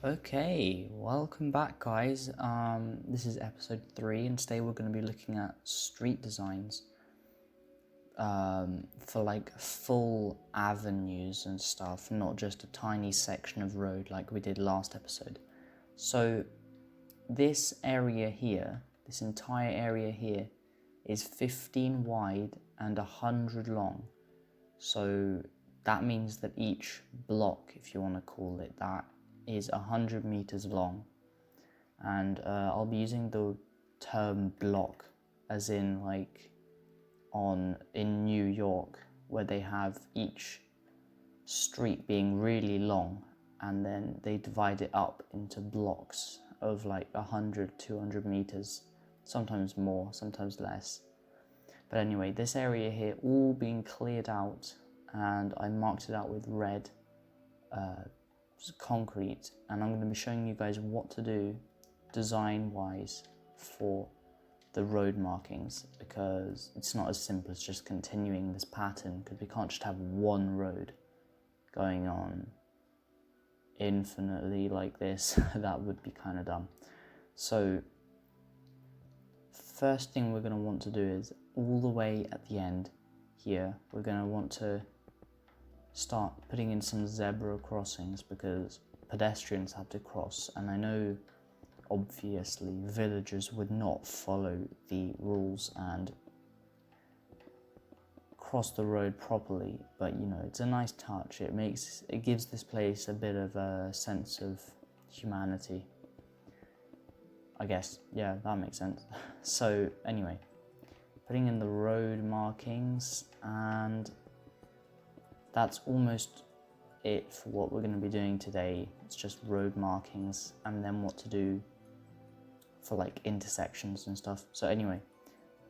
Okay, welcome back guys. This is episode 3 and today we're going to be looking at street designs for like full avenues and stuff, not just a tiny section of road like we did last episode. So this area here, this entire area here is 15 wide and 100 long. So that means that each block, if you want to call it that, is 100 meters long, and I'll be using the term block as in like in New York, where they have each street being really long and then they divide it up into blocks of like 100, 200 meters, sometimes more, sometimes less. But anyway, this area here all being cleared out, and I marked it out with red concrete, and I'm going to be showing you guys what to do design wise for the road markings, because it's not as simple as just continuing this pattern, because we can't just have one road going on infinitely like this. That would be kind of dumb. So first thing we're going to want to do is all the way at the end here, we're going to want to start putting in some zebra crossings, because pedestrians have to cross, and I know obviously villagers would not follow the rules and cross the road properly, but you know, it's a nice touch. It gives this place a bit of a sense of humanity, I guess. Yeah, that makes sense. So anyway, putting in the road markings, and that's almost it for what we're going to be doing today. It's just road markings and then what to do for like intersections and stuff. So anyway,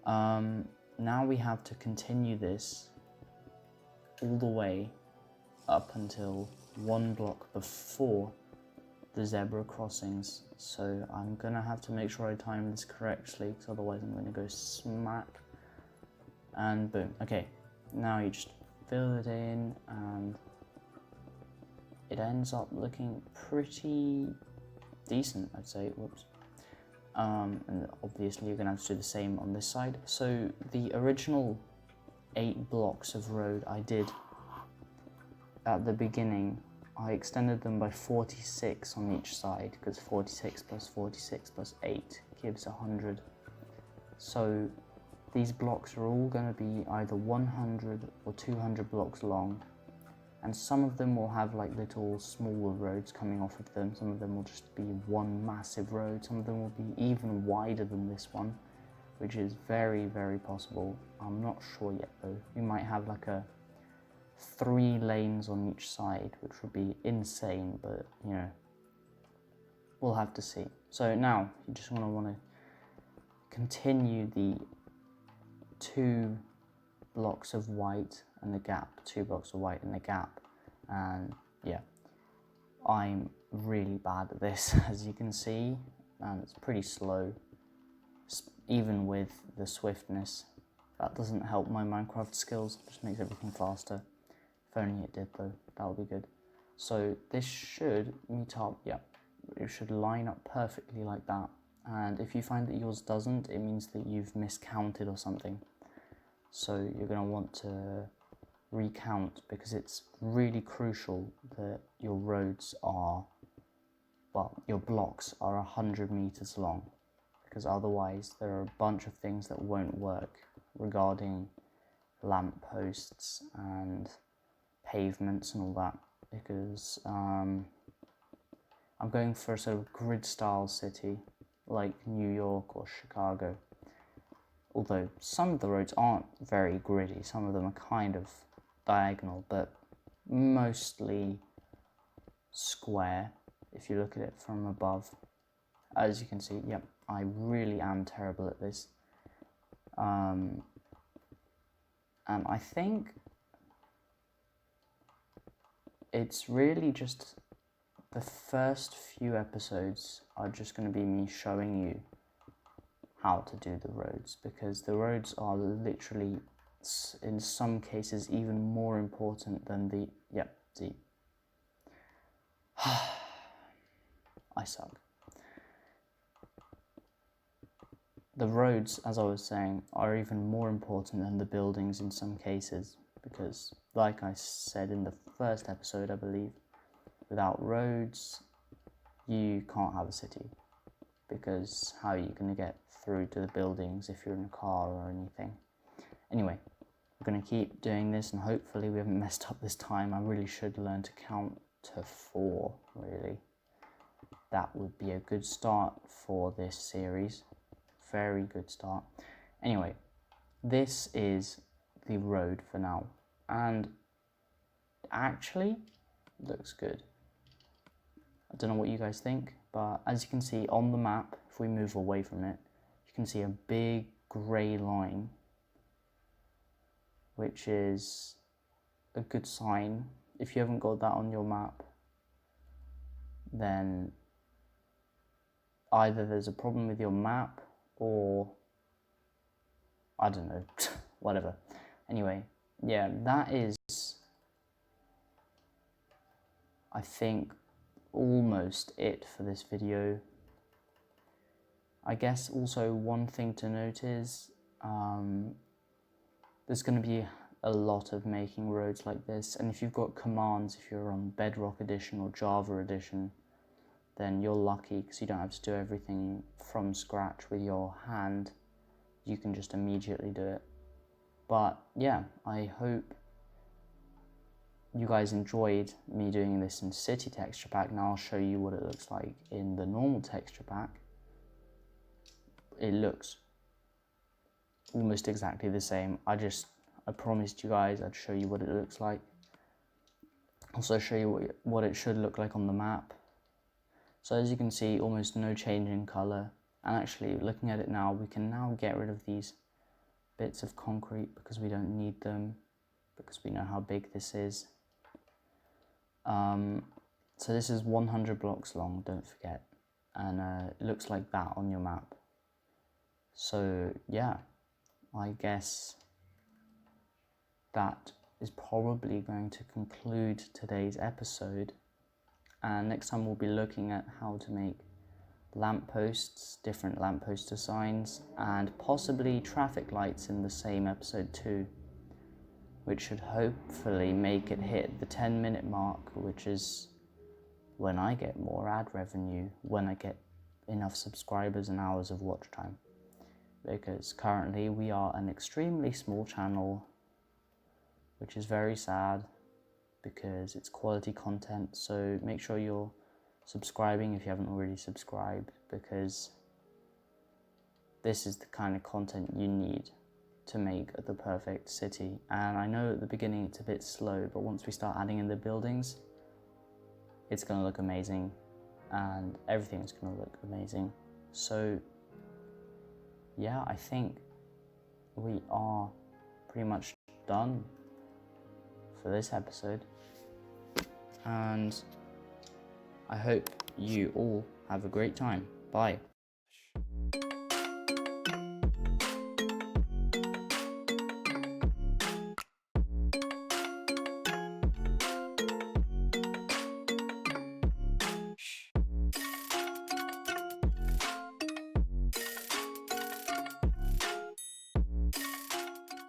now we have to continue this all the way up until one block before the zebra crossings. So I'm gonna have to make sure I time this correctly, because otherwise I'm going to go smack, and boom. Okay, now you just fill it in, and it ends up looking pretty decent, I'd say. Whoops. And obviously you're gonna have to do the same on this side. So the original 8 blocks of road I did at the beginning, I extended them by 46 on each side, because 46 plus 46 plus 8 gives 100. So these blocks are all going to be either 100 or 200 blocks long, and some of them will have like little smaller roads coming off of them. Some of them will just be one massive road. Some of them will be even wider than this one, which is very, very possible. I'm not sure yet though. We might have like 3 lanes on each side, which would be insane, but you know, we'll have to see. So now you just want to continue the 2 blocks of white and the gap, 2 blocks of white and the gap, and yeah, I'm really bad at this, as you can see, and it's pretty slow, even with the swiftness. That doesn't help my Minecraft skills, it just makes everything faster. If only it did though, that would be good. So this should meet up, yeah, it should line up perfectly like that, and if you find that yours doesn't, it means that you've miscounted or something. So you're going to want to recount, because it's really crucial that your roads are, well, your blocks are 100 meters long, because otherwise there are a bunch of things that won't work regarding lampposts and pavements and all that, because I'm going for a sort of grid style city like New York or Chicago. Although some of the roads aren't very gritty, some of them are kind of diagonal, but mostly square if you look at it from above. As you can see, yep, I really am terrible at this. And I think it's really just the first few episodes are just going to be me showing you how to do the roads, because the roads are literally, in some cases, even more important than the I suck. The roads, as I was saying, are even more important than the buildings in some cases, because like I said in the first episode, I believe, without roads you can't have a city, because how are you going to get through to the buildings if you're in a car or anything? Anyway, we're going to keep doing this, and hopefully we haven't messed up this time. I really should learn to count to 4, really. That would be a good start for this series. Very good start. Anyway, this is the road for now, and actually looks good. I don't know what you guys think, but as you can see on the map, if we move away from it, you can see a big grey line, which is a good sign. If you haven't got that on your map, then either there's a problem with your map or I don't know, whatever. Anyway, yeah, that is, I think, almost it for this video. I guess also one thing to note is there's going to be a lot of making roads like this, and if you've got commands, if you're on Bedrock Edition or Java Edition, then you're lucky because you don't have to do everything from scratch with your hand. You can just immediately do it. But yeah, I hope you guys enjoyed me doing this in City Texture Pack. Now I'll show you what it looks like in the normal texture pack. It looks almost exactly the same. I promised you guys I'd show you what it looks like. Also show you what it should look like on the map. So as you can see, almost no change in color. And actually, looking at it now, we can now get rid of these bits of concrete because we don't need them, because we know how big this is. So this is 100 blocks long, don't forget. And it looks like that on your map. So yeah, I guess that is probably going to conclude today's episode. And next time we'll be looking at how to make lampposts, different lamppost designs, and possibly traffic lights in the same episode too, which should hopefully make it hit the 10-minute mark, which is when I get more ad revenue, when I get enough subscribers and hours of watch time. Because currently we are an extremely small channel, which is very sad because it's quality content. So make sure you're subscribing if you haven't already subscribed, because this is the kind of content you need to make the perfect city. And I know at the beginning it's a bit slow, but once we start adding in the buildings, it's going to look amazing, and everything's going to look amazing. So yeah, I think we are pretty much done for this episode, and I hope you all have a great time. Bye.